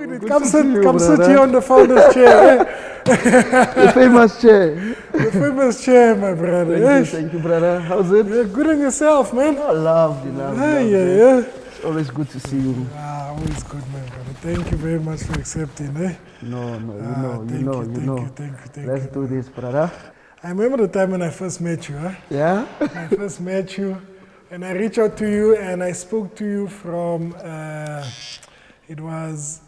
Good, come sit here on the founder's chair. The famous chair. The famous chair, my brother. Thank you, brother. How's it? Yeah, good on yourself, man. Oh, lovely. Yeah. It's always good to see you. Always good, my brother. Thank you very much for accepting, No, Thank you. Let's do this, brother. I remember the time when I first met you, Yeah? I first met you, and I reached out to you, and I spoke to you from, it was,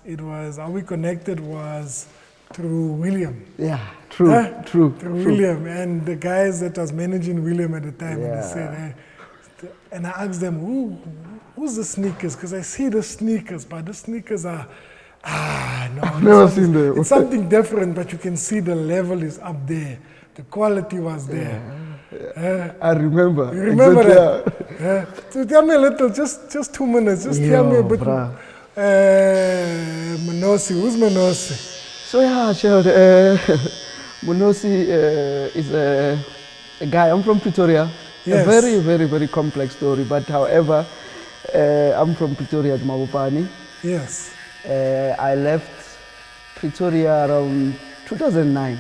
how we connected was through William. Yeah, true. Through William, and the guys that was managing William at the time, and they said, and I asked them, who's the sneakers? Because I see the sneakers, but the sneakers are, no. I've never seen them. It's something different, but you can see the level is up there. The quality was there. Yeah. I remember. You remember exactly, that? So tell me a little, just 2 minutes. Just tell me a bit. Monosi, who's Monosi? So yeah, Child, Monosi is a guy. I'm from Pretoria. Yes. A very, very complex story. But however, I'm from Pretoria at Mabopani. Yes. I left Pretoria around 2009.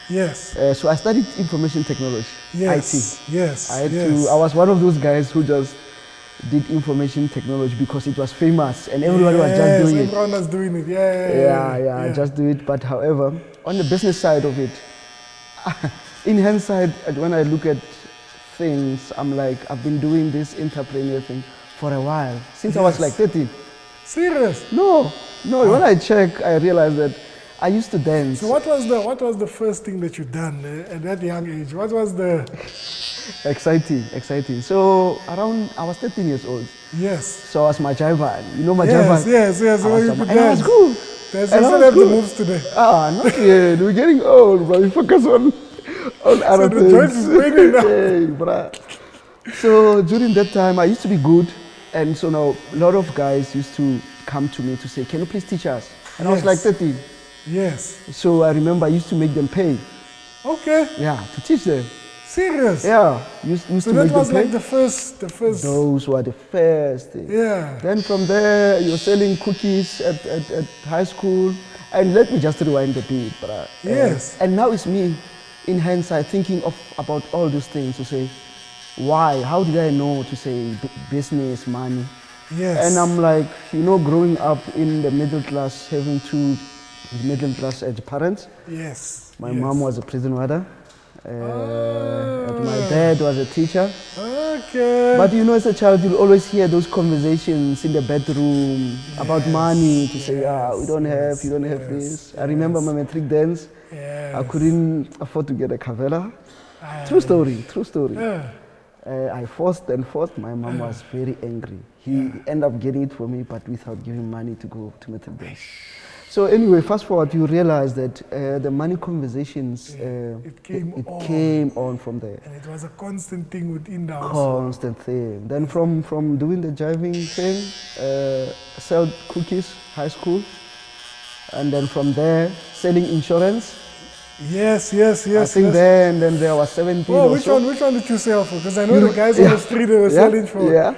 Yes. So I studied information technology, yes. IT. Yes. I was one of those guys who just did information technology because it was famous and everybody was just doing it. Everyone was doing it. Yeah, just do it. But however, on the business side of it, in hindsight, when I look at things, I'm like, I've been doing this entrepreneurial thing for a while, since I was like 13. Serious? No. When I check, I realized that I used to dance. So what was the first thing that you done at that young age? What was the... Exciting. So I was 13 years old. Yes. So I was my jivan. You know my jivan? Yes. And I was good. You still have the moves today. Not yet. We're getting old, but we focus on other things. So the joint is waiting now. Hey, bruh. So during that time, I used to be good. And so now a lot of guys used to come to me to say, can you please teach us? And I was like 13. Yes. So I remember I used to make them pay. Okay. Yeah, to teach them. Serious? Yeah. Used so to that make was them pay. like the first... Those were the first things. Yeah. Then from there, you're selling cookies at high school. And let me just rewind a bit. But, yes. And now it's me, in hindsight, thinking about all those things to say, why? How did I know to say business, money? Yes. And I'm like, growing up in the middle class, having two middle class parents. Yes. My mom was a prison warder. My dad was a teacher. Okay. But as a child, you'll always hear those conversations in the bedroom about money to say, we don't have, you don't have this. I remember my matric dance. Yes. I couldn't afford to get a cavella. True story. Yeah. I forced. My mom was very angry. He ended up getting it for me, but without giving money to go to matric dance. So anyway, fast forward, you realize that the money conversations, it came on from there. And it was a constant thing within the house. Constant thing. Then from doing the driving thing, sell cookies, high school. And then from there, selling insurance. Yes. I think then there was 17 which one did you sell for? Because I know the guys on the street they were selling for. Yeah.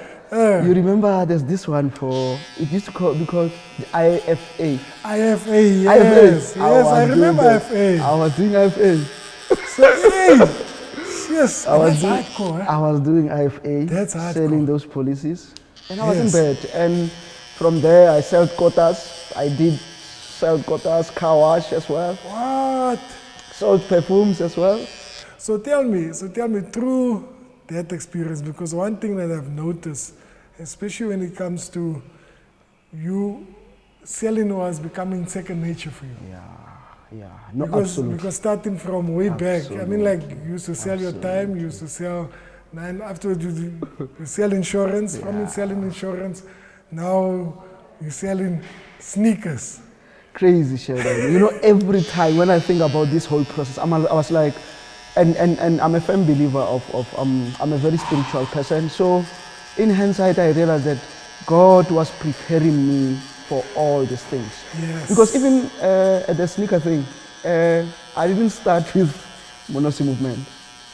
You remember there's this one it used to be called the IFA. IFA, yes. I remember IFA. I was doing IFA. Yes, that's hardcore. I was doing IFA, that's hardcore. Selling those policies. And I was in bed. And from there I sold quotas. I did sell quotas, car wash as well. What? Sold perfumes as well. So tell me through that experience, because one thing that I've noticed, especially when it comes to you, selling was becoming second nature for you. Yeah. Absolutely. Because starting from way back, I mean, like you used to sell your time, you used to sell, and afterwards you sell insurance. From selling insurance, now you're selling sneakers. Crazy, Sheldon. Every time when I think about this whole process, I was like, and I'm a firm believer I'm a very spiritual person. So in hindsight, I realized that God was preparing me for all these things. Yes. Because even at the sneaker thing, I didn't start with Monosi Movement.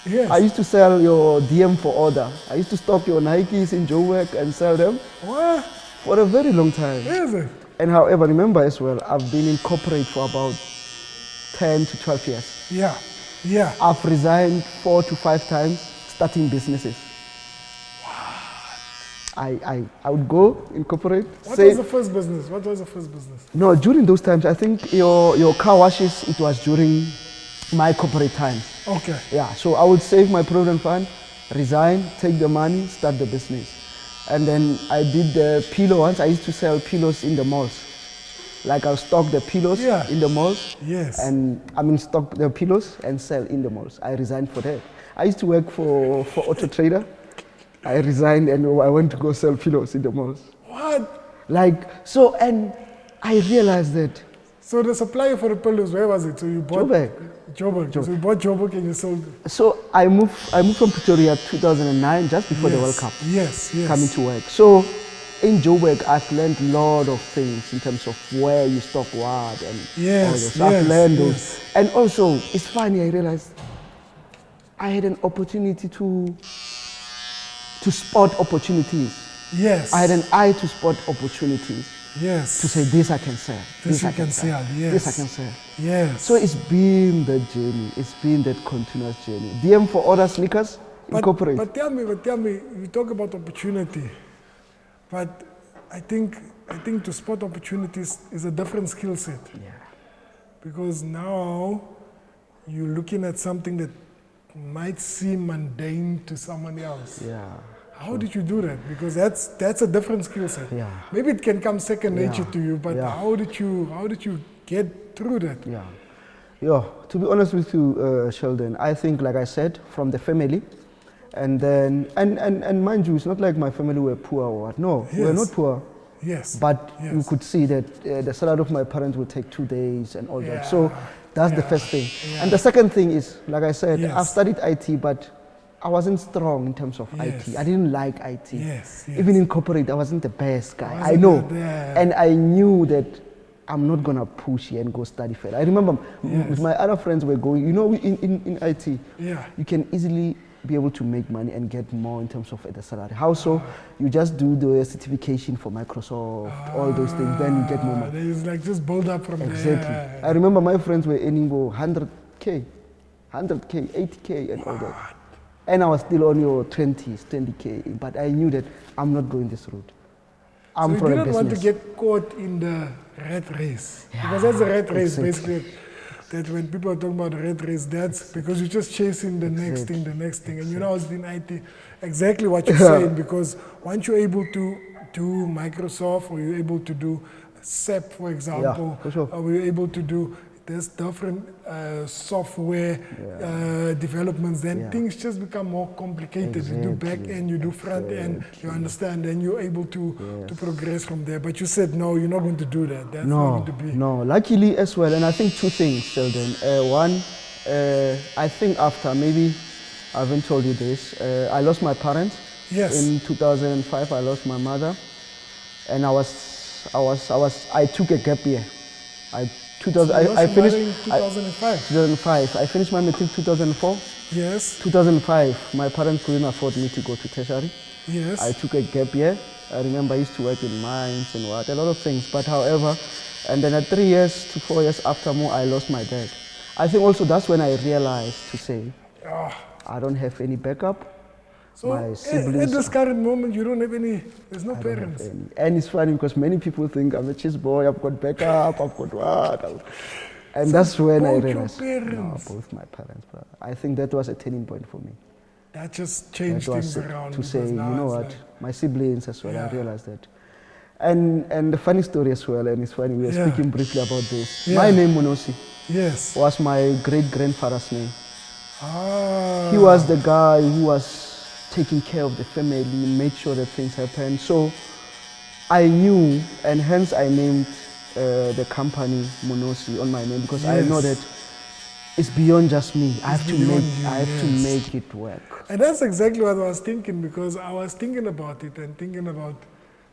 Yes. I used to sell your DM for order. I used to stock your Nikes in Joburg and sell them. What? For a very long time. Is it? And however, remember as well, I've been in corporate for about 10 to 12 years. Yeah, yeah. I've resigned 4 to 5 times starting businesses. I would go in corporate. What was the first business? What was the first business? No, during those times, I think your car washes, it was during my corporate times. Okay. Yeah, so I would save my provident fund, resign, take the money, start the business. And then I did the pillow ones. I used to sell pillows in the malls. Like I'll stock the pillows in the malls. Yes. And stock the pillows and sell in the malls. I resigned for that. I used to work for Auto Trader. I resigned and I went to go sell pillows in the malls. What? And I realized that. So the supplier for the pillows, where was it? So you bought Joburg. So you bought Joburg and you sold it. So I moved from Pretoria 2009, just before the World Cup. Yes. Coming to work. So in Joburg, I've learned a lot of things in terms of where you stock what and all this. So I've learned those. And also, it's funny, I realized I had an opportunity to spot opportunities. Yes. I had an eye to spot opportunities. Yes. To say, this I can sell. This I can sell. Yes. This I can sell. Yes. So it's been the journey. It's been that continuous journey. DM for other sneakers, incorporate. But tell me, you talk about opportunity. But I think to spot opportunities is a different skill set. Yeah. Because now you're looking at something that might seem mundane to someone else. Yeah. How did you do that? Because that's a different skill set. Yeah. Maybe it can come second nature to you, but how did you get through that? Yeah. To be honest with you, Sheldon, I think, like I said, from the family, and then and mind you, it's not like my family were poor or what. No, we're not poor. Yes. But you could see that the salary of my parents would take 2 days and all that. So that's the first thing. Yeah. And the second thing is, like I said, I've studied IT, but I wasn't strong in terms of IT. I didn't like IT. Yes. Even in corporate, I wasn't the best guy. I know. And I knew that I'm not going to push here and go study further. I remember with my other friends were going, in IT, you can easily be able to make money and get more in terms of the salary. How so? You just do the certification for Microsoft, all those things, then you get more money. It's like just build up from there. Exactly. I remember my friends were earning 100K, 80K and all that. And I was still on your 20s, 20K, but I knew that I'm not going this route. So you didn't want to get caught in the rat race. Because that's the rat race, basically. That when people are talking about the rat race, that's because you're just chasing the next thing. And I was in IT, exactly what you're saying, because once you're able to do Microsoft, or you're able to do SAP, for example, or you're able to do there's different software developments, then things just become more complicated. You do back end, you do front end, you understand, then you're able to progress from there. But you said, no, you're not going to do that. That's not going to be. No, luckily as well, and I think 2 things, Sheldon. One, I think after, maybe I haven't told you this, I lost my parents. Yes. In 2005, I lost my mother, and I took a gap year. I finished in 2005. 2005. I finished my matric 2004. Yes. 2005, my parents couldn't afford me to go to tertiary. Yes. I took a gap year. I remember I used to work in mines and a lot of things. But however, and then at 3 years to 4 years after more, I lost my dad. I think also that's when I realized to say, I don't have any backup. So my siblings, at this current moment, you don't have any, there's no parents. And it's funny because many people think I'm a cheese boy, I've got backup, I've got what. And so that's when I realized, no, both my parents. But I think that was a turning point for me. That just changed things around. To say, you know what, my siblings as well, I realized that. And the funny story as well, and it's funny, we were speaking briefly about this. My name, Monosi, was my great-grandfather's name. He was the guy who was taking care of the family, made sure that things happen. So I knew, and hence I named the company Monosi on my name, because I know that it's beyond just me. I have to make it work. And that's exactly what I was thinking, because I was thinking about it and thinking about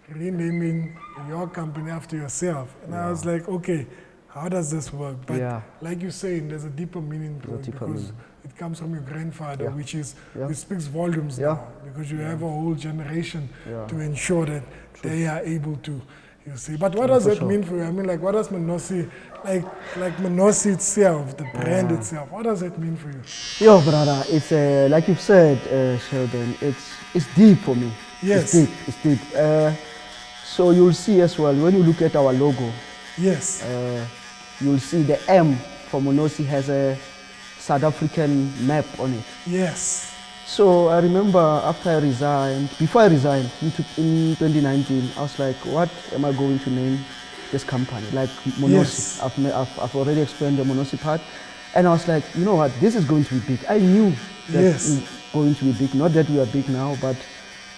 renaming your company after yourself. And I was like, okay, how does this work? But like you're saying, there's a deeper meaning to it, because it comes from your grandfather, which speaks volumes now, because you have a whole generation to ensure that they are able to, You see, but what does for that sure. mean for you? I mean, like, what does Monosi, like Monosi itself, the brand itself, what does that mean for you? Yo, brother, it's like you've said, Sheldon. It's deep for me. Yes. It's deep. So you'll see as well when you look at our logo. Yes. You'll see the M for Monosi has a South African map on it. Yes. So I remember after I resigned, before I resigned in 2019, I was like, what am I going to name this company? Like Monosi. Yes. I've already explained the Monosi part. And I was like, you know what, this is going to be big. I knew that Yes. it's going to be big. Not that we are big now, but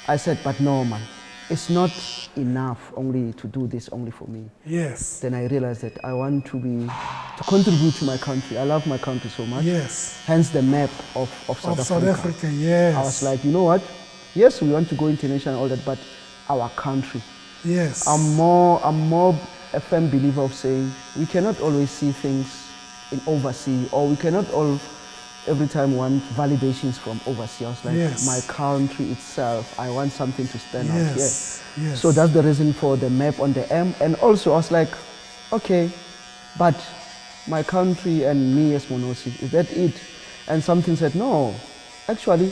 I said, but no, man. It's not enough only to do this only for me. Yes. Then I realized that I want to contribute to my country. I love my country so much. Yes. Hence the map of South Africa. South Africa, yes. I was like, you know what? Yes, we want to go international and all that, but our country. Yes. I'm more a firm believer of saying we cannot always see things in overseas, or we cannot every time want validations from overseas. I was like, Yes. my country itself, I want something to stand out Yes. here. Yes. So that's the reason for the map on the M. And also I was like, okay, but my country and me as Monosi, is that it? And something said, no, actually,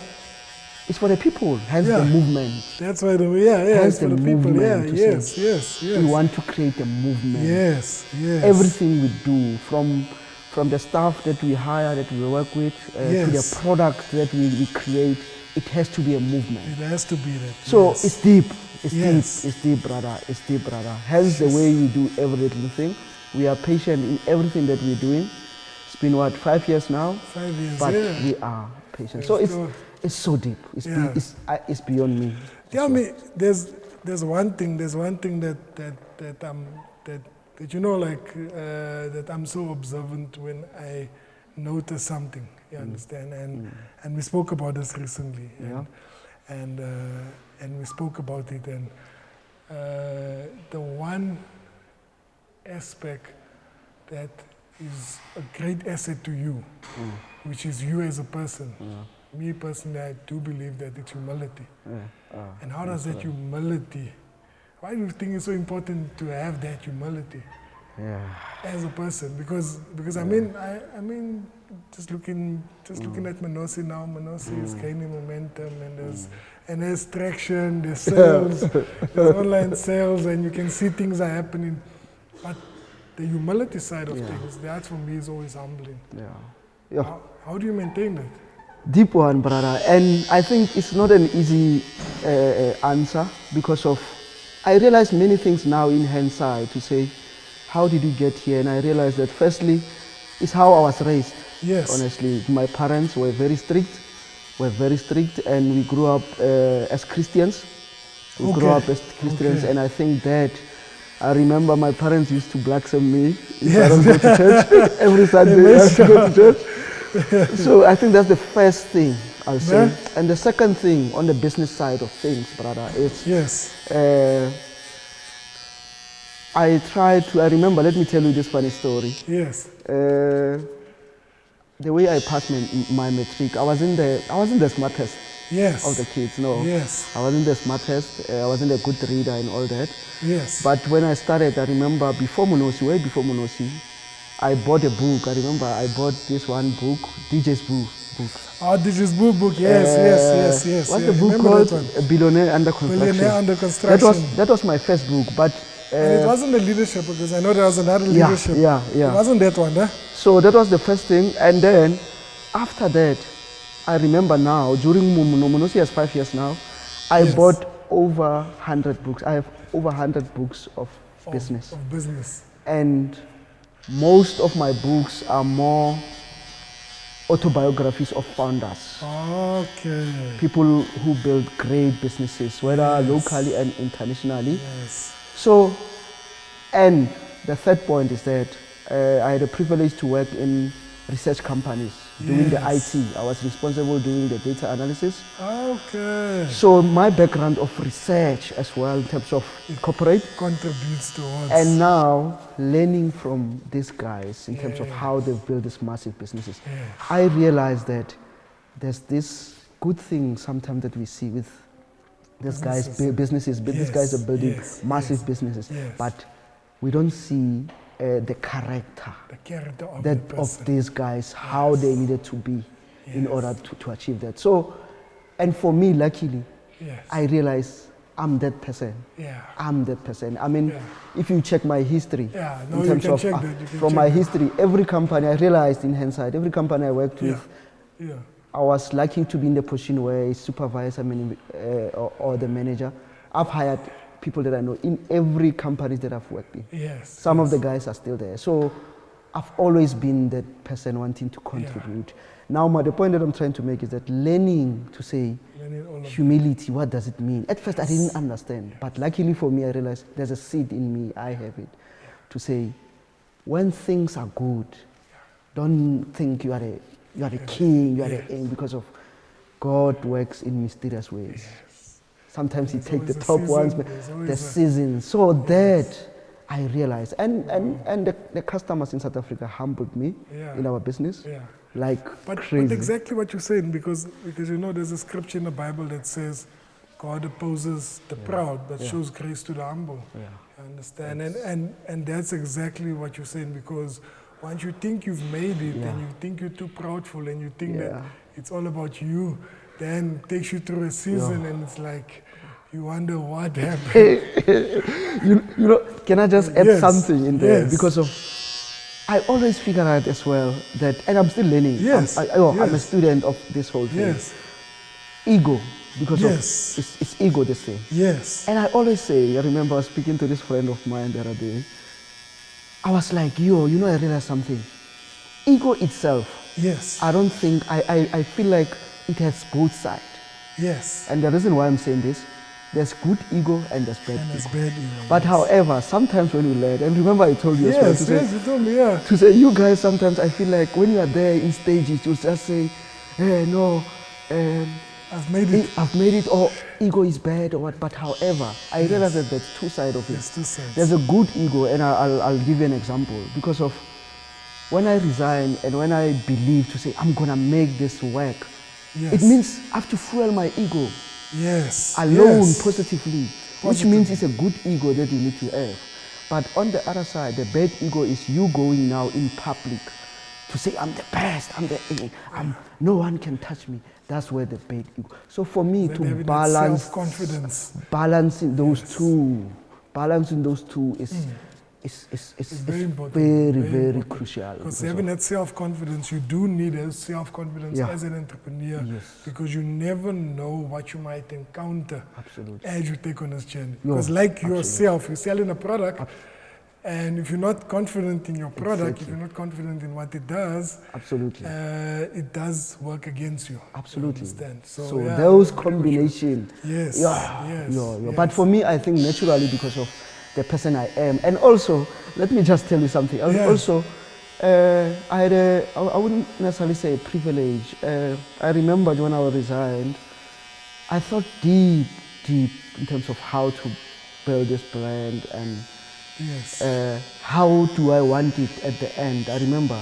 it's for the people, hence the movement. That's why it's for the people. Yeah, yes. We want to create a movement. Yes. Everything we do, from the staff that we hire, that we work with, to the product that we create, it has to be a movement. It has to be that. So yes. it's deep. It's Yes. deep. It's deep, brother. It's deep, brother. Hence the way we do every little thing. We are patient in everything that we're doing. It's been 5 years now? 5 years, but yeah. we are patient. So it's so deep. It's beyond me. Tell me, there's one thing that you know, like that I'm so observant when I notice something. You understand? And we spoke about this recently. And we spoke about it, and the one aspect that is a great asset to you, which is you as a person. Me personally, I do believe that it's humility. And how does that humility, why do you think it's so important to have that humility as a person? Because I mean, just looking at Monosi now, Monosi is gaining momentum, and there's traction, there's sales, there's online sales, and you can see things are happening. But the humility side of things, that for me is always humbling. How do you maintain that? Deep one, brother. And I think it's not an easy answer because I realize many things now in hindsight to say, how did you get here? And I realized that firstly, it's how I was raised. Yes. Honestly, my parents were very strict, and we grew up as Christians. And I think that I remember my parents used to blackmail me if I don't go to church. Every Sunday I have to go to church. So I think that's the first thing I'll say. And the second thing on the business side of things, brother, is I remember, let me tell you this funny story. Yes. The way I passed my matric, I wasn't the smartest of the kids, no. Yes. I wasn't the smartest, I wasn't a good reader and all that. Yes. But when I started, I remember way before Monosi, I bought a book. I remember I bought this one book, DJ's book. Oh, DJ's book, yes. What's the book called? A Billionaire Under Construction. Billionaire Under Construction. That was my first book, but... and it wasn't the leadership, because I know there was another leadership. Yeah. It wasn't that one, huh? So that was the first thing, and then after that, I remember now, during Monosi has 5 years now, I bought over 100 books. I have over 100 books of business. Of business. And most of my books are more autobiographies of founders. Okay. People who build great businesses, whether locally and internationally. Yes. So, and the third point is that I had a privilege to work in research companies doing the IT. I was responsible doing the data analysis. Okay. So my background of research as well in terms of corporate contributes towards. And now learning from these guys in terms of how they've built these massive businesses. I realized that there's this good thing sometimes that we see with This guy's businesses, these guys are building massive businesses, but we don't see the character of these guys, how they needed to be in order to achieve that. So, and for me, luckily, I realized I'm that person. I'm that person. I mean, if you check my history, in terms of from my history, every company, I realized in hindsight, every company I worked with, I was lucky to be in the position where a supervisor, or the manager. I've hired people that I know in every company that I've worked in. Some of the guys are still there. So I've always been that person wanting to contribute. Now, the point that I'm trying to make is that learning to say humility, what does it mean? At first, I didn't understand. But luckily for me, I realized there's a seed in me, I have it, to say, when things are good, don't think you are the king, you are the aim, because of God works in mysterious ways. Sometimes He takes the top ones, but the season. So that I realized. And the customers in South Africa humbled me in our business. Like crazy. But exactly what you're saying, because there's a scripture in the Bible that says God opposes the proud but shows grace to the humble. You understand? And that's exactly what you're saying, because once you think you've made it and you think you're too proudful and you think that it's all about you, then it takes you through a season and it's like you wonder what happened. Can I just add something in there? Because of I always figure out as well that, and I'm still learning. I'm a student of this whole thing. Ego, because of it's ego, this thing. And I always say, I remember I was speaking to this friend of mine the other day. I was like, I realized something. Ego itself, I don't think, I feel like it has both sides. And the reason why I'm saying this, there's good ego and there's bad ego. But however, sometimes when we learn, and remember I told you as well, you told me, to say, you guys, sometimes I feel like when you are there in stages, you just say, hey, no, I've made it, or ego is bad or what. But however, I realize that there's two sides of it. There's two sides. There's a good ego, and I'll give you an example. Because of when I resign and when I believe to say, I'm going to make this work, it means I have to fuel my ego. Alone, positively, which means it's a good ego that you need to have. But on the other side, the bad ego is you going now in public to say, I'm the best, no one can touch me. That's where the bad ego. So for me to balance self-confidence, balancing those two is very important. Very crucial. Because having that self-confidence, you do need a self-confidence as an entrepreneur, because you never know what you might encounter as you take on this journey. Because yourself, you're selling a product, and if you're not confident in your product, if you're not confident in what it does, it does work against you. You understand? So those combination. But for me, I think naturally, because of the person I am. And also, let me just tell you something. Also, I wouldn't necessarily say a privilege. I remembered when I resigned, I thought deep in terms of how to build this brand and how do I want it at the end. I remember.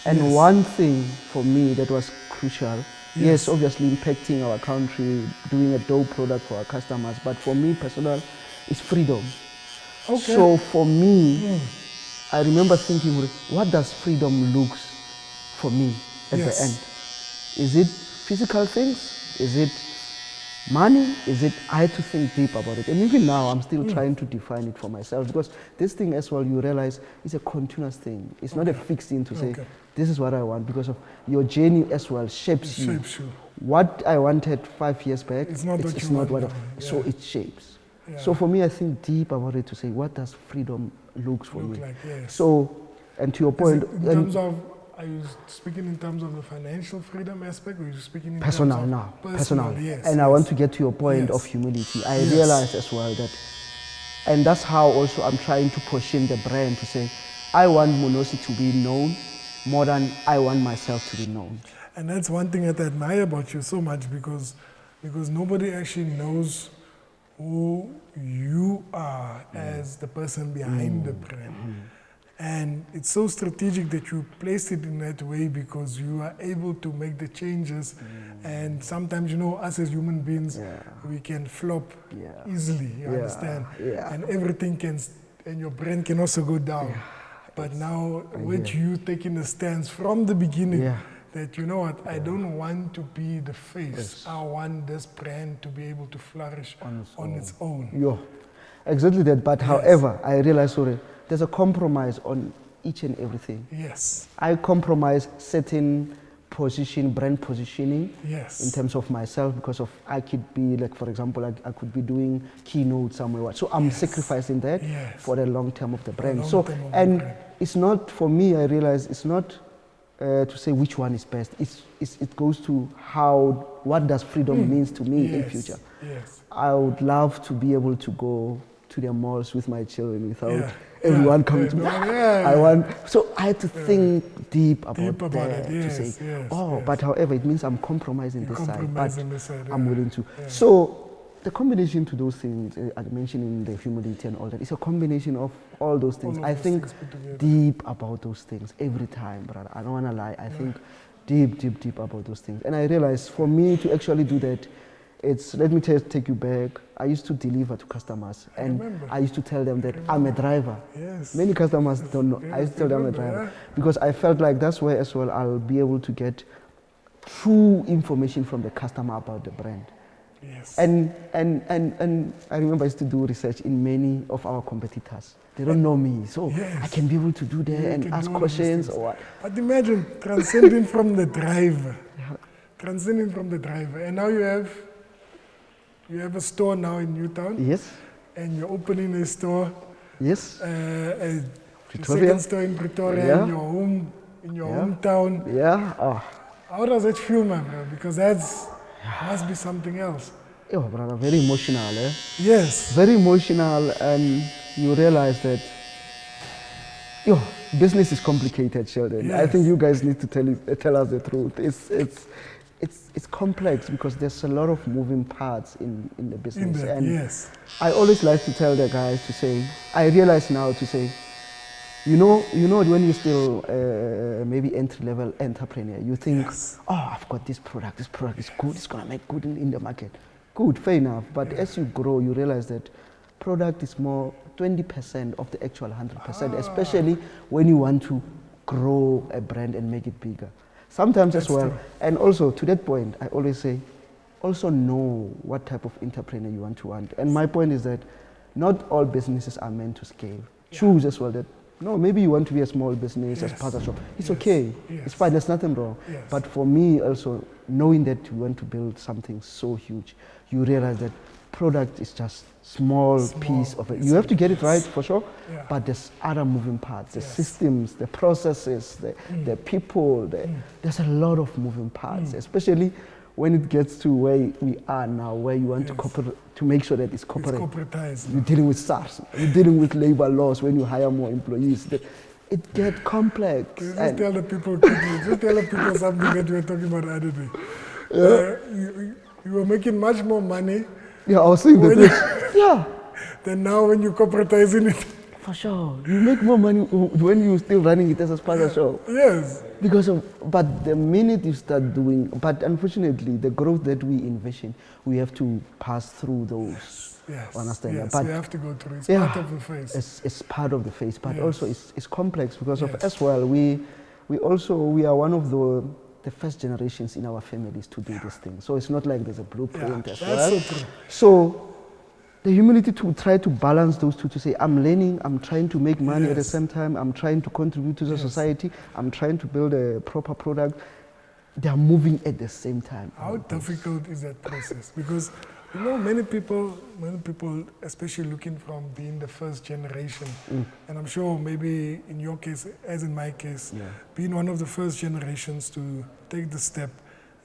And one thing for me that was crucial, obviously impacting our country, doing a dope product for our customers, but for me personal, is freedom. So for me, I remember thinking, what does freedom look for me at the end? Is it physical things? Is it money? Is it, I had to think deep about it. And even now, I'm still trying to define it for myself, because this thing as well, you realize, is a continuous thing. It's not a fixed thing to say, this is what I want, because of your journey as well shapes you. What I wanted 5 years back, it's not what so it shapes. So for me, I think deep about it to say, what does freedom look for me? So, and to your point, in terms of, are you speaking in terms of the financial freedom aspect, or are you speaking in personal terms of now? Personal, and I want to get to your point of humility. I realize as well that, and that's how also I'm trying to push in the brand to say, I want Monosi to be known more than I want myself to be known. And that's one thing that I admire about you so much, because nobody actually knows who you are as the person behind the brand. And it's so strategic that you place it in that way because you are able to make the changes. And sometimes, us as human beings, we can flop easily, you understand? Yeah. And everything and your brain can also go down. But now, with you taking a stance from the beginning, that you know what, I don't want to be the face. I want this brand to be able to flourish on its own. Yeah, exactly that. But however, I realize, there's a compromise on each and everything. Yes. I compromise certain brand positioning in terms of myself because of I could be like, for example, I could be doing keynote somewhere. So I'm sacrificing that for the long term of the brand. It's not, for me, I realize it's not to say which one is best. It goes to what does freedom means to me in future. Yes. I would love to be able to go to the malls with my children without everyone coming to me. So I had to think deep about that to say, but however, it means I'm compromising this side, but I'm willing to. So the combination to those things, I mentioned in the humility and all that, it's a combination of all those things. I think deep about those things every time, brother. I don't want to lie. I think deep about those things. And I realized for me to actually do that, let me take you back. I used to deliver to customers and I used to tell them that I'm a driver. Yes. Many customers don't know. I used to tell them I'm a driver because I felt like that's where as well I'll be able to get true information from the customer about the brand. Yes. And I remember I used to do research in many of our competitors. They don't know me, so I can be able to do that and ask questions or what. But imagine transcending from the driver. Transcending from the driver. And now you have a store now in Newtown. Yes. And you're opening a store. Yes. A second store in Pretoria in your hometown. Yeah. Oh. How does it feel, man? Because must be something else. Oh, brother, very emotional, eh? Yes. Very emotional, and you realize that business is complicated, Sheldon. Yes. I think you guys need to tell us the truth. It's complex because there's a lot of moving parts in the business. I always like to tell the guys to say, I realize now to say, you know when you're still maybe entry-level entrepreneur, you think, I've got this product is good, it's gonna make good in the market. Good, fair enough. But as you grow, you realize that product is more 20% of the actual 100%, especially when you want to grow a brand and make it bigger. Sometimes as well, and also to that point, I always say, also know what type of entrepreneur you want. And my point is that not all businesses are meant to scale. Choose as well that, no, maybe you want to be a small business as part of shop. It's okay. It's fine. There's nothing wrong. But for me also, knowing that you want to build something so huge, you realize that product is just small piece of it. You have to get it right for sure, but there's other moving parts, the systems, the processes, the people. There's a lot of moving parts, especially when it gets to where we are now, where you want to make sure that it's corporatized. You're dealing with SARS, you're dealing with labor laws when you hire more employees. It gets complex. Just tell the people something that we were talking about the other day. You were making much more money. Yeah, I was saying that. Then now when you're corporatizing it. For sure. You make more money when you're still running it as a sponsor show. Yes. But the minute you start doing, but unfortunately, the growth that we envision, we have to pass through those. Yes. Understand that? But you have to go through. It's part of the phase. It's part of the phase, but also it's complex because of as well. We are one of the first generations in our families to do this thing. So it's not like there's a blueprint as well. That's so true. So the humility to try to balance those two, to say, I'm learning, I'm trying to make money at the same time, I'm trying to contribute to the society, I'm trying to build a proper product. They are moving at the same time. How difficult is that process? Because many people, especially looking from being the first generation, and I'm sure maybe in your case, as in my case, being one of the first generations to take the step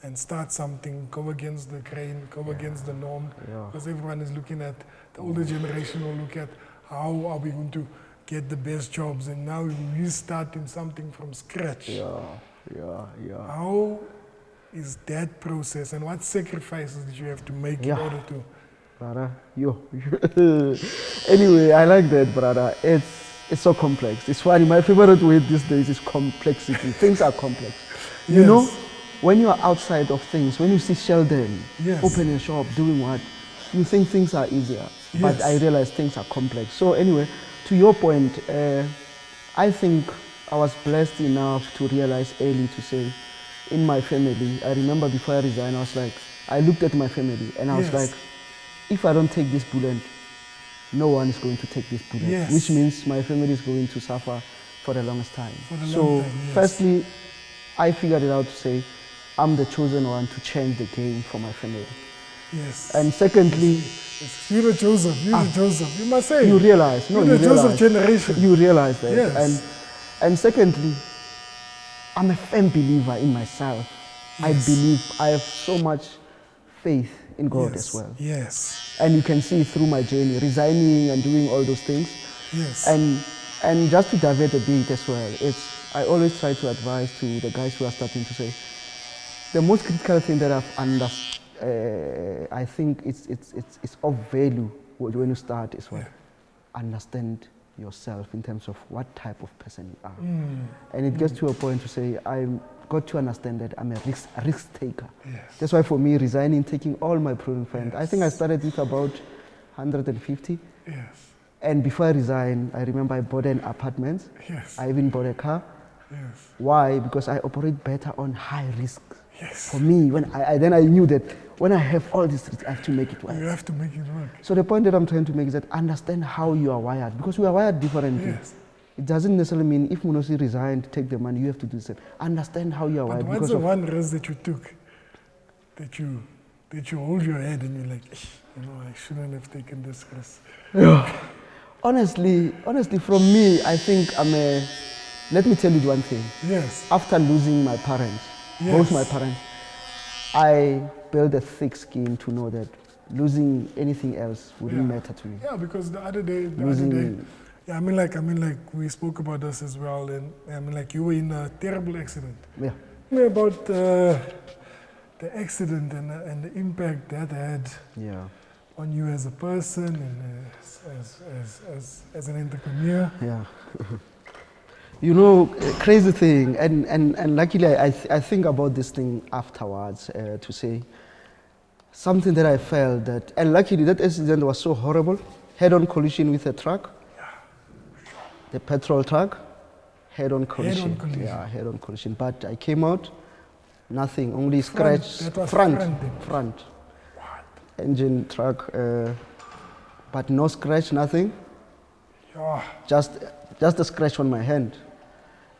and start something, go against the grain, go against the norm, because everyone is looking at, the older generation will look at how are we going to get the best jobs, and now we're starting something from scratch. How is that process, and what sacrifices did you have to make in order to? Brother, anyway, I like that, brother. it's so complex. It's funny. My favorite word these days is complexity. Things are complex. You Yes. know, when you are outside of things, when you see Sheldon Yes. opening a shop, doing what, you think things are easier. But Yes. I realize things are complex. So anyway, to your point, I think I was blessed enough to realize early to say, in my family, I remember before I resigned, I was like, I looked at my family and I was Yes. like, if I don't take this bullet, no one is going to take this bullet, Yes. which means my family is going to suffer for the longest time. For the So long time, yes. firstly, I figured it out to say, I'm the chosen one to change the game for my family. Yes. And secondly, Yes. You're the Joseph. You're the Joseph. You must say. you realize, no, You're you the Joseph realize, generation. you realize that. Yes. And secondly, I'm a firm believer in myself. I Yes. believe I have so much faith in God Yes. as well. Yes. And you can see it through my journey, resigning and doing all those things. Yes. And just to divert a bit as well, I always try to advise to the guys who are starting to say, the most critical thing that I've understood, I think it's of value when you start as well. Yeah. Understand yourself in terms of what type of person you are. And it gets to a point to say, I've got to understand that I'm a risk taker. Yes. That's why for me, resigning, taking all my prudent friends, I think I started with about 150. Yes. And before I resigned, I remember I bought an apartment. Yes. I even bought a car. Yes. Why? Because I operate better on high risk. Yes. For me, when I knew that when I have all these risks, I have to make it work. You have to make it work. So the point that I'm trying to make is that understand how you are wired, because we are wired differently. Yes. It doesn't necessarily mean if Monosi resigned, take the money, you have to do the same. Understand how you are But wired. what's Because the of, one risk that you took that you hold your head and you're like, I shouldn't have taken this risk? honestly, from me, I think let me tell you one thing. Yes. After losing my parents, both Yes. my parents, I built a thick skin to know that losing anything else wouldn't matter to me. Yeah, because the other day, Losing- yeah, I mean, like we spoke about this as well, and I mean, like you were in a terrible accident. Yeah. Tell me about the accident and the impact that had Yeah. on you as a person and as an entrepreneur. Yeah. You know, crazy thing, and luckily I think about this thing afterwards to say something that I felt that, and luckily that accident was so horrible, head-on collision with a truck, the petrol truck, head-on collision. collision. Yeah, head-on collision. But I came out, nothing, only Front, scratch, that was front, front then. front. Engine, truck, but no scratch, nothing, Yeah. just a scratch on my hand.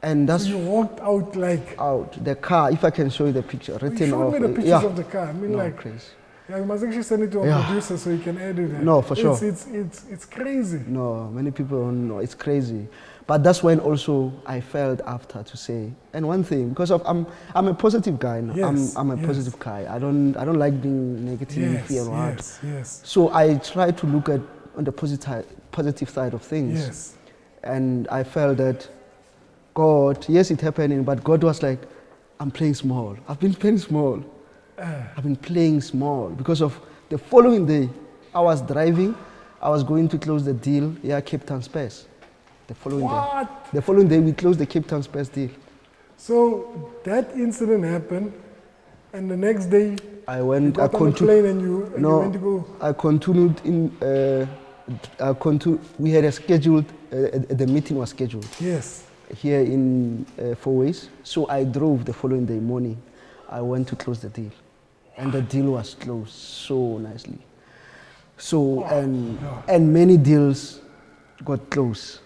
And that's So you walked out like. out. The car, if I can show you the picture, You written showed off. me the pictures yeah. of the car. I mean, No, like, crazy. yeah, you must actually send it to our Yeah. producer so he can edit it. No, for sure. It's crazy. No, many people don't know. It's crazy. But that's when also I felt after to say, and one thing, because of I'm a positive guy now. Yes, I'm a yes. positive guy. I don't like being negative and what. Yes. So I try to look at on the positive side of things. Yes. And I felt that God, yes, it happening, but God was like, I'm playing small. I've been playing small. I've been playing small because of the following day, I was driving, I was going to close the deal, Cape Town Space. The following What? day. The following day, we closed the Cape Town Space deal. So that incident happened, and the next day I you went, got on the plane and you went to go. I continued in, we had a scheduled, the meeting was scheduled Yes. here in Four Ways. So I drove the following day morning. I went to close the deal. And the deal was closed so nicely. So, and many deals got closed.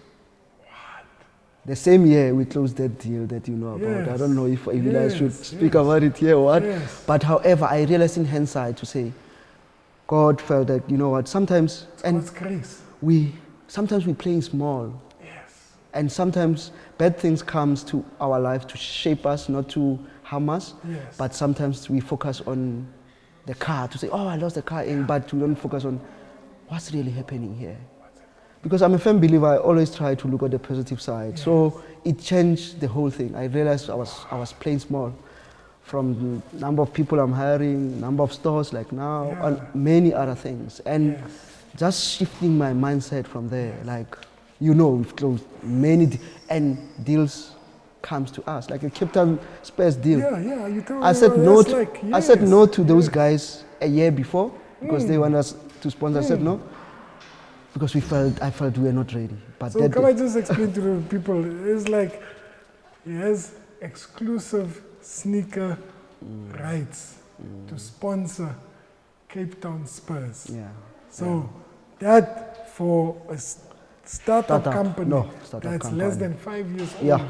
The same year we closed that deal that you know about. I don't know if you guys should speak about it here or what. Yes. But however, I realized in hindsight to say, God felt that, you know what, sometimes, and That's crazy. sometimes we're playing small. Yes. And sometimes bad things comes to our life to shape us, not to harm us. Yes. But sometimes we focus on the car to say, oh, I lost the car, but we don't focus on what's really happening here. Because I'm a firm believer, I always try to look at the positive side. Yes. So it changed the whole thing. I realized I was playing small, from the number of people I'm hiring, number of stores like now, and many other things. And just shifting my mindset from there, like You know, we've closed many, and deals comes to us, like a Cape Town Spurs deal. Yeah, you tell I me, said well, no. that's like, I said no yes, to those yes. guys a year before because they want us to sponsor. I said no because I felt we were not ready. But So can I just explain to the people? It's like he has exclusive sneaker rights to sponsor Cape Town Spurs. Yeah. So that for a startup company that's less than 5 years old,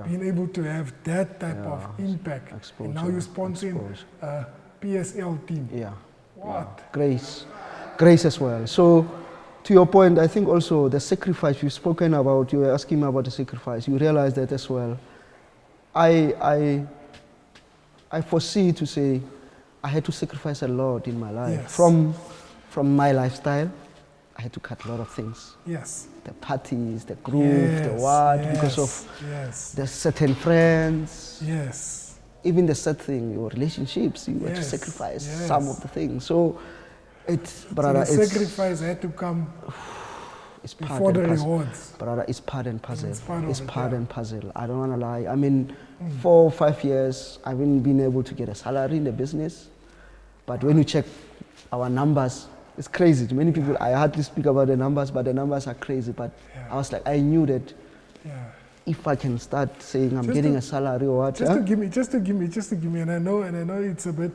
being able to have that type of impact, and now you're sponsoring a PSL team. Yeah. What? Grace as well. So, to your point, I think also the sacrifice you've spoken about, you were asking me about the sacrifice, you realize that as well. I foresee to say I had to sacrifice a lot in my life. Yes. From my lifestyle, I had to cut a lot of things. Yes. The parties, the group, the what, because of the certain friends. Yes. Even the sad thing, your relationships, you had to sacrifice some of the things. So, brother, so the sacrifice had to come before the rewards. Brother, it's part and puzzle. It's part and puzzle. I don't want to lie. I mean, 4 or 5 years, I haven't been able to get a salary in the business. But when you check our numbers, it's crazy. To many people, I hardly speak about the numbers, but the numbers are crazy. But I was like, I knew that if I can start saying I'm getting a salary or what. Just to give me, and I know it's a bit,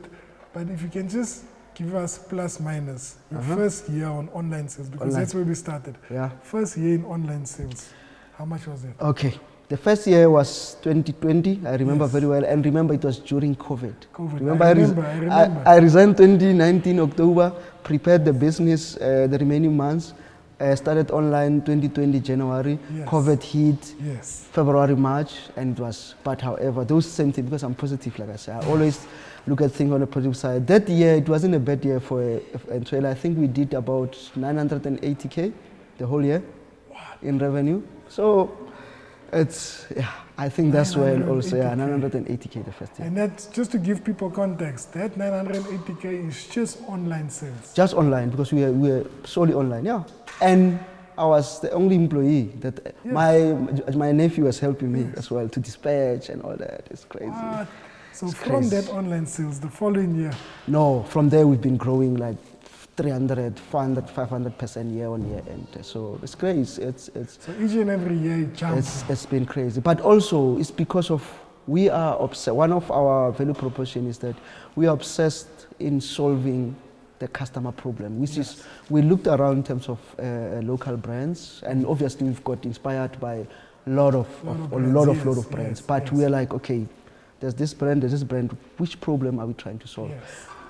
but if you can just give us plus minus your first year on online sales, because that's where we started. Yeah. First year in online sales, how much was it? Okay. The first year was 2020, I remember very well, and remember it was during COVID. Remember, I remember. I resigned 2019 October, prepared the business the remaining months, started online 2020 January, COVID hit, February, March, and it was, but however, those same things, because I'm positive, like I said, I always look at things on the positive side. That year, it wasn't a bad year for a trailer. I think we did about 980K the whole year in revenue. So, it's, I think that's when also, 980K the first year. And that's just to give people context, that 980K is just online sales. Just online, because we were solely online, And I was the only employee that my nephew was helping me as well to dispatch and all that. It's crazy. What? So it's from that online sales, the following year? No, from there we've been growing like 300, 400, 500% year on year, and so it's crazy. So each and every year it jumps. It's been crazy, but also it's because of we are obsessed. One of our value proposition is that we are obsessed in solving the customer problem, which is we looked around in terms of local brands, and obviously we've got inspired by a lot of brands. But we are like, okay, there's this brand, which problem are we trying to solve?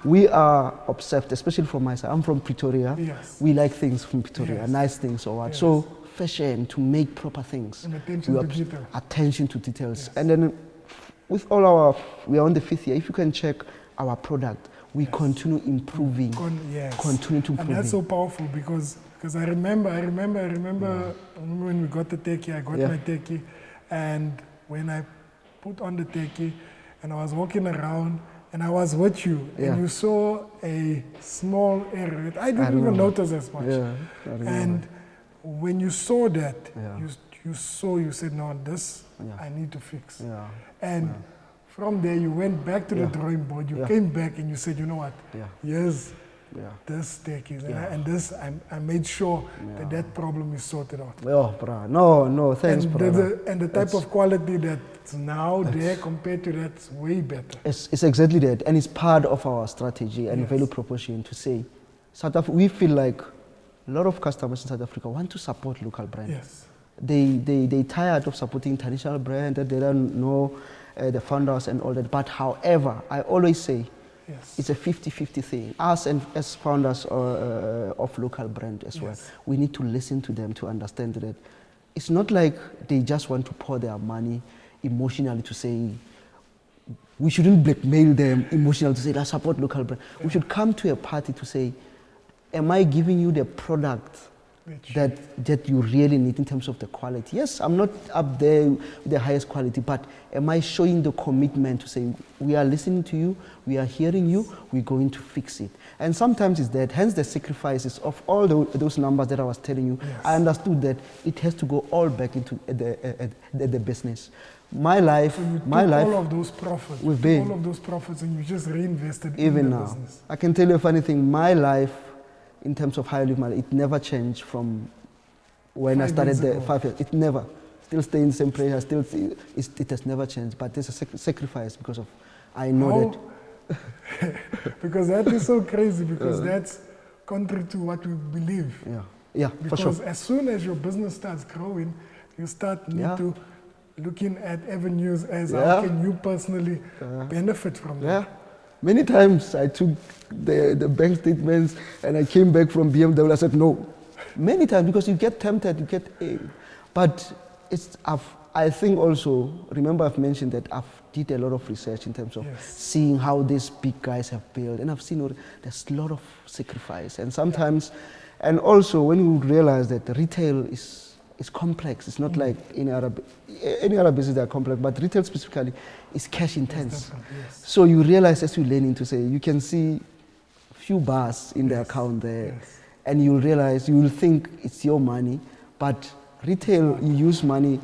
We are obsessed, especially from my side. I'm from Pretoria. We like things from Pretoria, nice things or what. So fashion, to make proper things. And attention to detail. Attention to details. And then with all we are on the 5th year, if you can check our product, we continue improving, continue to improve. And that's so powerful because I remember when we got the techie, I got my techie, and when I put on the techie and I was walking around and I was with you and you saw a small error. I didn't even notice as much. And when you saw that, you said, no, this I need to fix. And from there, you went back to the drawing board. You came back and you said, you know what? Yes, this techie. And this, I made sure that problem is sorted out. Oh, bro. No, thanks, bro. And the type of quality that's now there compared to that's way better. It's exactly that. And it's part of our strategy and value proposition to say, South Africa, we feel like a lot of customers in South Africa want to support local brands. They tired of supporting traditional brands that they don't know the founders and all that. But however, I always say it's a 50-50 thing. Us and as founders of local brand as well, we need to listen to them to understand that it's not like they just want to pour their money emotionally to say, we shouldn't blackmail them emotionally to say, let's support local brand. We should come to a party to say, am I giving you the product that you really need in terms of the quality. Yes, I'm not up there with the highest quality, but am I showing the commitment to say, we are listening to you, we are hearing you, we're going to fix it. And sometimes it's that, hence the sacrifices of all those numbers that I was telling you. Yes. I understood that it has to go all back into the business. My life, all of those profits, all of those profits, and you just reinvested even in the now. business. I can tell you a funny thing. My life, in terms of how I live my life, it never changed from when I started the 5 years. It never. Still stay in the same place. It has never changed. But there's a sacrifice because of, I know that. Because that is so crazy, because that's contrary to what we believe. Yeah, because for sure. Because as soon as your business starts growing, you start to looking at avenues as how can you personally benefit from that. Yeah. Many times I took the bank statements and I came back from BMW, I said no. Many times, because you get tempted, you get but I think also, remember I've mentioned that I've did a lot of research in terms of seeing how these big guys have built, and I've seen there's a lot of sacrifice, and sometimes, and also when you realize that retail is complex. It's not like any other business that are complex, but retail specifically is cash intense. Yes. So you realize as you're learning to say, you can see a few bars in the account there, and you'll realize, you will think it's your money, but retail, you use money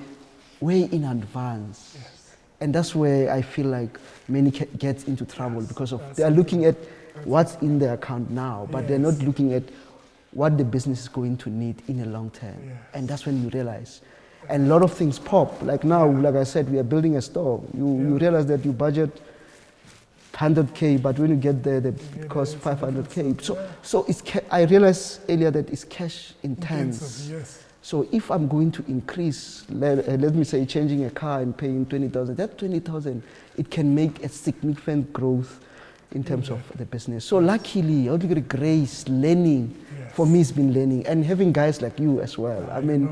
way in advance. Yes. And that's where I feel like many get into trouble because of they are looking at what's in the account now, but they're not looking at what the business is going to need in a long term. Yes. And that's when you realize. And a lot of things pop. Like now, like I said, we are building a store. You realize that you budget 100K, but when you get there, it costs 500K. So I realized earlier that it's cash intense. Yes. So if I'm going to increase, let me say, changing a car and paying 20,000, that 20,000, it can make a significant growth in terms of the business. So luckily, how do you get grace, learning? For me, it's been learning, and having guys like you as well. I mean,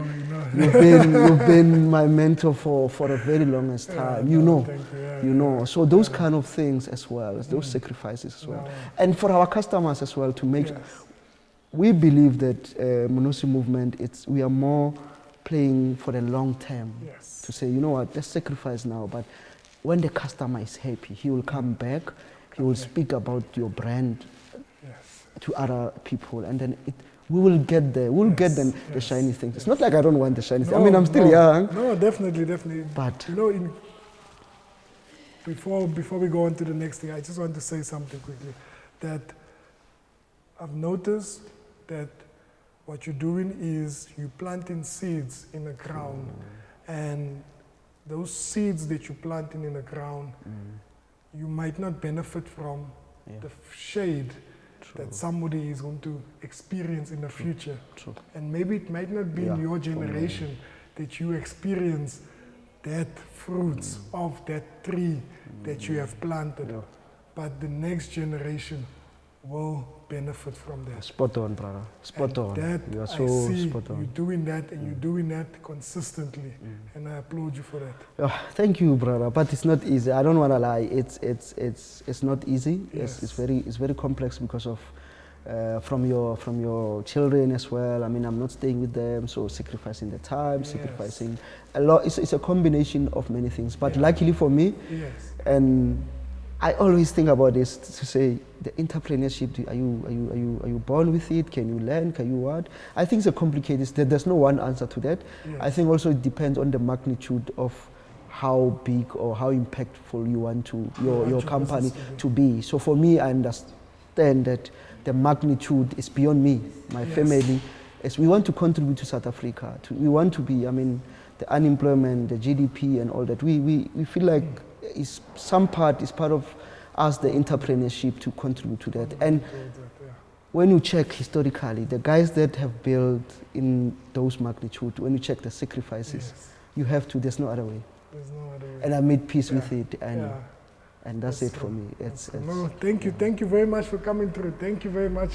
you've been my mentor for a very longest time. You know. So those kind of things as well, those sacrifices as well, and for our customers as well to make. We believe that Monosi Movement, we are more playing for the long term. Yes. To say, you know what, let's sacrifice now, but when the customer is happy, he will come back. He will speak about your brand to other people, and then we will get there. We'll get them the shiny things. It's not like I don't want the shiny things. I mean, I'm still young. No, definitely. But before we go on to the next thing, I just want to say something quickly. That I've noticed that what you're doing is you're planting seeds in the ground, and those seeds that you're planting in the ground, you might not benefit from the shade that somebody is going to experience in the future. And maybe it might not be in your generation that you experience that fruits of that tree that you have planted, but the next generation will benefit from that. Spot on, brother. Spot on. That you are so spot on. You're doing that, and you're doing that consistently, and I applaud you for that. Thank you, brother. But it's not easy. I don't want to lie. It's not easy. Yes. It's very complex because of from your children as well. I mean, I'm not staying with them, so sacrificing the time, sacrificing a lot. It's a combination of many things. But luckily for me, and I always think about this to say the entrepreneurship. Are you born with it? Can you learn? Can you what? I think it's a complicated. There's no one answer to that. Yes. I think also it depends on the magnitude of how big or how impactful you want to your company to be. So for me, I understand that the magnitude is beyond me. My family, as we want to contribute to South Africa. We want to be. I mean, the unemployment, the GDP, and all that. We feel like. Some part is part of us, the entrepreneurship, to contribute to that. And when you check historically, the guys that have built in those magnitude, when you check the sacrifices, you have to, there's no other way. And I made peace with it, and that's it for me. No, thank you very much for coming through. Thank you very much.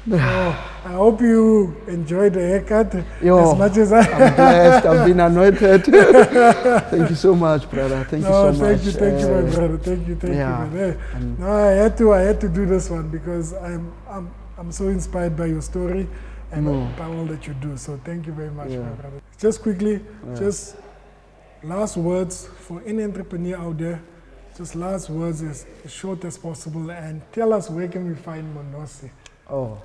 So I hope you enjoyed the haircut as much as I. I'm blessed. I've been anointed. Thank you so much, brother. Thank you so much. Thank you, my brother. Thank you, man. No, I had to do this one because I'm so inspired by your story, and by all that you do. So thank you very much, my brother. Just quickly, just last words for any entrepreneur out there. Just last words as short as possible, and tell us where can we find Monosi. Oh,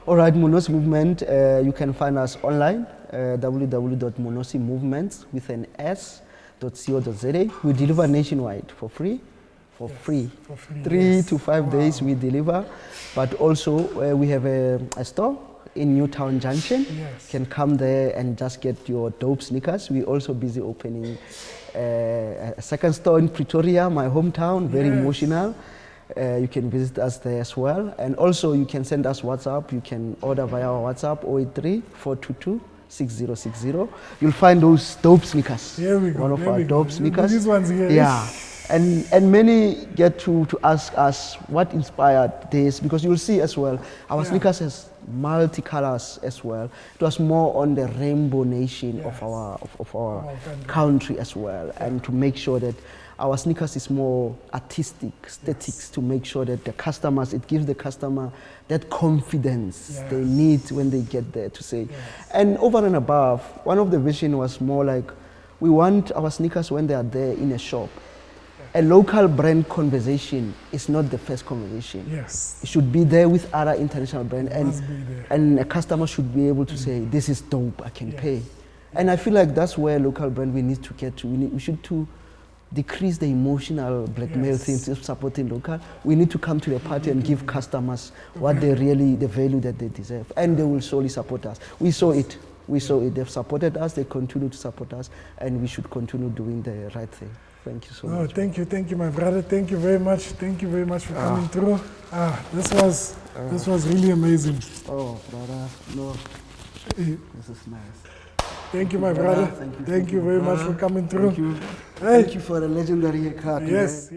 all right, Monosi Movement, you can find us online, www.monosimovements with an s.co.za. We deliver nationwide for free. For free. 3 to 5 days we deliver, but also we have a store in Newtown Junction. You can come there and just get your dope sneakers. We're also busy opening a second store in Pretoria, my hometown, very emotional. You can visit us there as well. And also you can send us WhatsApp. You can order via our WhatsApp 083-422-6060. You'll find those dope sneakers. Here we go. One of our dope sneakers. These ones here. Yeah. And many get to ask us what inspired this, because you'll see as well, our sneakers has multi-colors as well. It was more on the rainbow nation of our country as well, and to make sure that our sneakers is more artistic, aesthetics, to make sure that the customers, it gives the customer that confidence they need when they get there to say. And over and above, one of the vision was more like, we want our sneakers when they are there in a shop. A local brand conversation is not the first conversation. Yes. It should be there with other international brands, and a customer should be able to say, this is dope, I can pay. And I feel like that's where local brand we need to get to. We should to decrease the emotional blackmail things of supporting local. We need to come to the party and give customers what they really, the value that they deserve. And they will surely support us. We saw it. We saw it. They've supported us, they continue to support us, and we should continue doing the right thing. Thank you so much. Thank you, my brother. Thank you very much. Thank you very much for coming through. This was really amazing. Oh, brother, no, this is nice. Thank you, my brother. Thank you very much for coming through. Thank you for the legendary card. Yes.